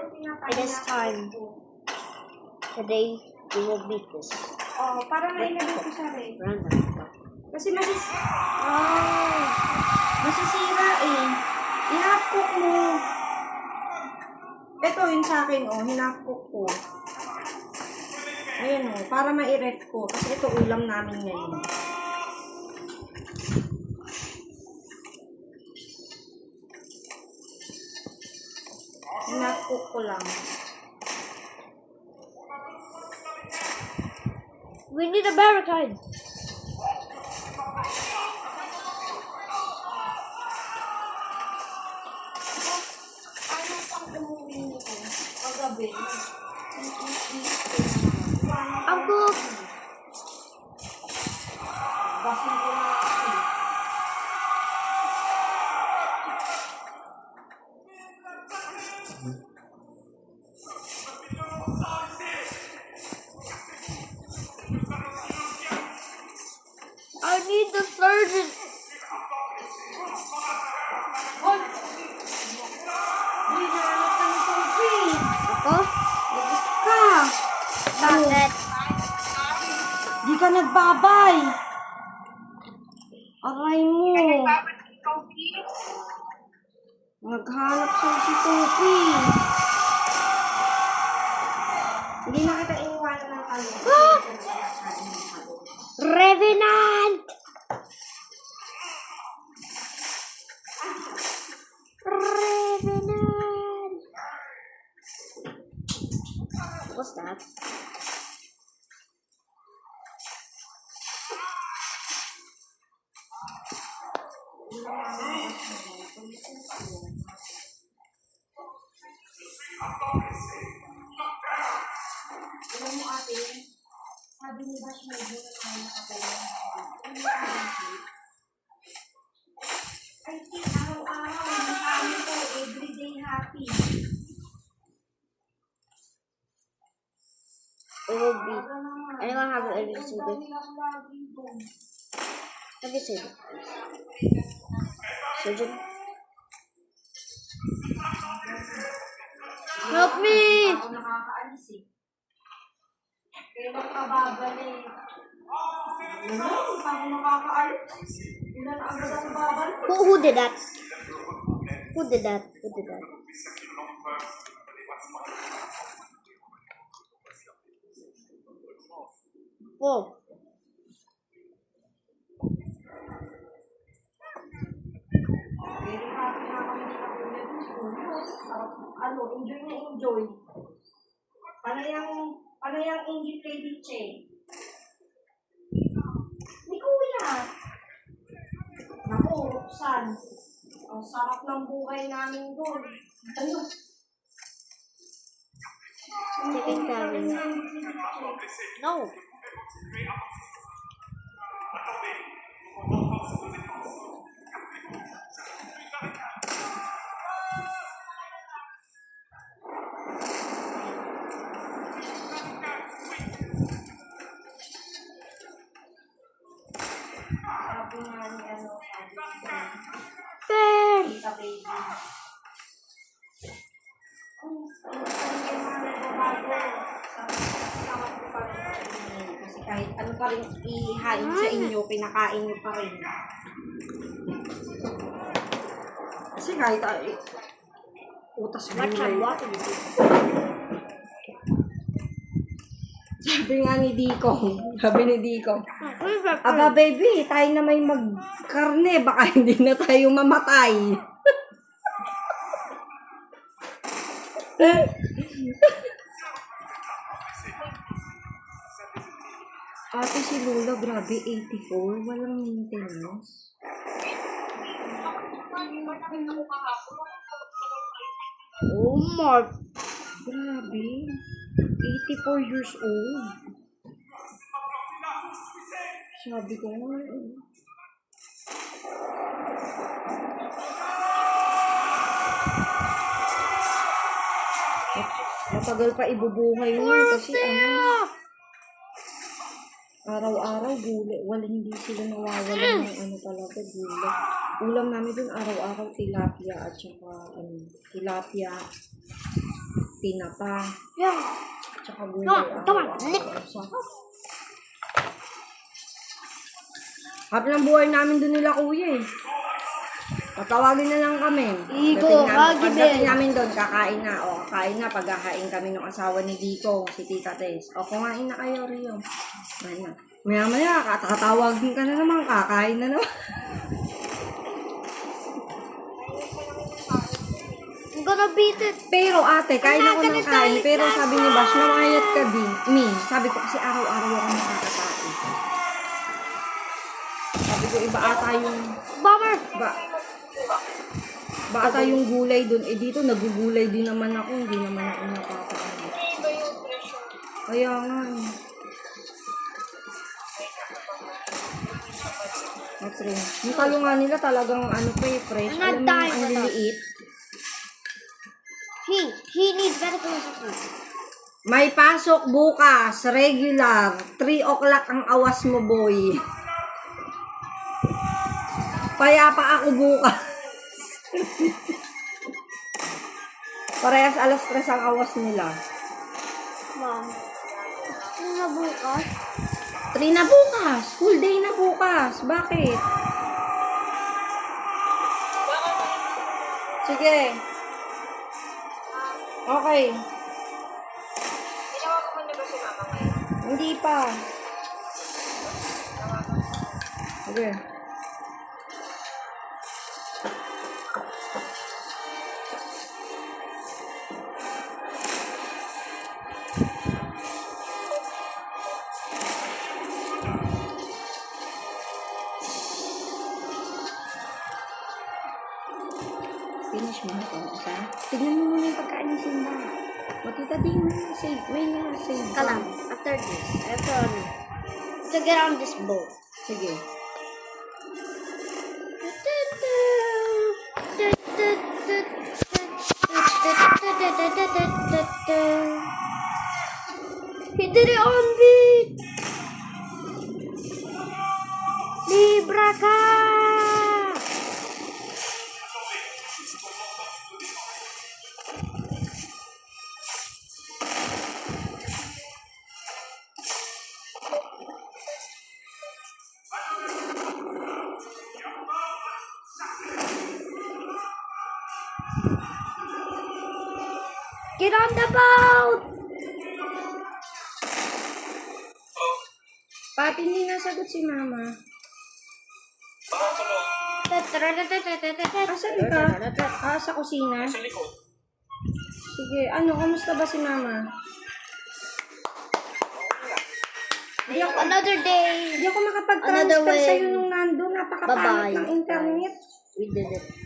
It is time. Today, we will beat this. Oh, para mailagay ko sa ref. Kasi masisira eh. I-half cook mo. Ito yun sa akin, oh. Hinhalf cook ko. Ayan, oh. Para ma-i-ref ko. Kasi ito ulam namin ngayon. Hinhalf cook ko lang. We need a barricade. Ano pang umuwi nito? Pagabi. I'm good. Basin ko na kasi. I need the surgeon. Hoy! Hindi na anak ka ng tubig. Ako? Labis ka. Bakit? Di ka nagbabay. Aray mo. Naghanap siya si Topi. Hindi na kita iniwanan ng kanya. Ah! Revenant! Revenant! What's that? Alam mo ate, sabi ni Bash may bulan tayo nakapagod. I think araw-araw, yung kami ko, everyday happy. It will be. Anyone have any secret? Have you seen it? Surgeon? Help me! Ako nakakaalis eh. Kailan ka babalik? Ano? Ako nakakaalis. Ilan agad ako babalik? Who did that? Who did that? Who did that? Oh. Very happy na kami ni Kapulad. Ano, enjoy na enjoy. Panayang ingit kay Diche. Ni Kuya. Naku, Roxanne. Ang sarap ng buhay namin doon. Ano? Chicken curry. No. Sabi nga ni ano, Fair. Tita Baby. Ang mga nagbabago. Sarap ko pa rin kainin. Kasi kahit ano pa rin ihain sa inyo, pinakain nyo pa rin. Kasi kahit utas gulay. Sabi nga ni Diko, aba baby, tayo na may magkarne, baka hindi na tayo mamatay. Ate si Lola, grabe, 84, walang maintenance. Oh my. Grabe, 84 years old. Sabi ko nga, matagal pa ibubuhay yun kasi araw-araw gulay. Wala, hindi sila nawawalan ng ano talaga, gulay. Ulam namin dun araw-araw tilapia at saka tilapia tinapa. Yeah. Tsaka gulay. Come on, lick. Harap ng buhay namin doon nila kuya eh. Tatawagin na lang kami. Igo, Pagdating namin doon, kakain na. O, kakain na. Pagkakain kami ng asawa ni Diko, si Tita Tess. O, kumain na kayo, Rio. Kumain na. Maya-maya, tatawagin ka na naman. Kakain na naman. I'm gonna beat it. Pero ate, kain ako ng Gonna kain. die Pero last sabi ni Bash, namayat ka din. Sabi ko kasi araw-araw ako nakakakain. Sabi ko, iba ata yung... Bummer. Ba ata yung gulay dun. Eh dito, nagugulay din naman ako. Hindi naman ako nakakain. Kaya nga eh. Okay. Yung talo nga nila talagang ano pa eh, fresh. I'm not Alam mo, dying ang for that. liliit. He needs medical assistance. May pasok bukas, regular. 3 o'clock ang awas mo, boy. Payapa ako bukas. Parehas alas 3 ang awas nila. Mom. Ano na bukas? 3 na bukas. Full day na bukas. Bakit? Sige. Okay. Ginawa ko mo na ba si mama ngayon? Hindi pa. Sige. Finish mo na ito, isa. Tignan mo muna yung pagkain ng Simba. Matita din mo na save. May na save. Kalam. After this, I have to get on this boat. Sige. He did it on beat. Libra ka. Get on the boat. Pati hindi nasagot si Mama. Asan ka? Sa kusina? Sa likod. Sige, kamusta ba si Mama? Another day. Hindi ako Another makapag-transfer way. sa'yo nung nandun. Napakapangit Bye-bye. ng internet. We did it.